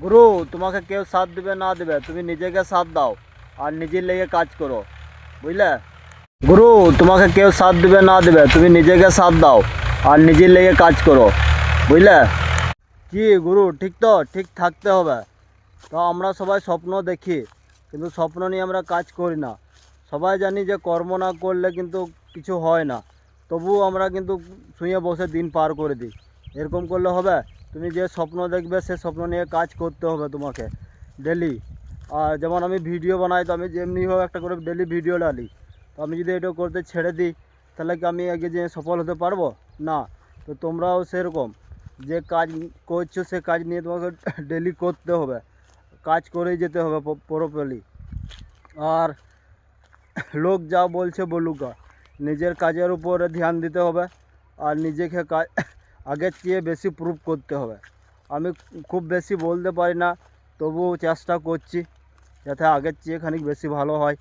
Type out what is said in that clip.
গুরু, তোমাকে কেউ সাথ দেবে না দেবে, তুমি নিজেকে সাথ দাও আর নিজের লেগে কাজ করো, বুঝলে? গুরু, তোমাকে কেউ সাথ দেবে না দেবে, তুমি নিজেকে সাথ দাও আর নিজের লেগে কাজ করো, বুঝলে? কি গুরু, ঠিক তো? ঠিক থাকতে হবে। তো আমরা সবাই স্বপ্ন দেখি, কিন্তু স্বপ্ন নিয়ে আমরা কাজ করি না। সবাই জানি যে কর্ম না করলে কিন্তু কিছু হয় না, তবুও আমরা কিন্তু শুয়ে বসে দিন পার করে দিই। এরকম করলে হবে? তুমি যে স্বপ্ন দেখবে সে স্বপ্ন নিয়ে কাজ করতে হবে তোমাকে ডেলি। আর যেমন আমি ভিডিও বানাই, তো আমি যেমনি হোক একটা করে ডেলি ভিডিও ডালি। তো আমি যদি এটা করতে ছেড়ে দিই, তাহলে কি আমি আগে যে সফল হতে পারবো? না। তো তোমরাও সেরকম, যে কাজ করছো সে কাজ নিয়ে তোমাকে ডেলি করতে হবে, কাজ করেই যেতে হবে প্রপারলি। আর লোক যা বলছে বলুকা, নিজের কাজের উপরে ধ্যান দিতে হবে আর নিজেকে কাজ আগের চেয়ে বেশি প্রুভ করতে হবে। আমি খুব বেশি বলতে পারি না, তবুও চেষ্টা করছি যাতে আগের চেয়ে খানিক বেশি ভালো হয়।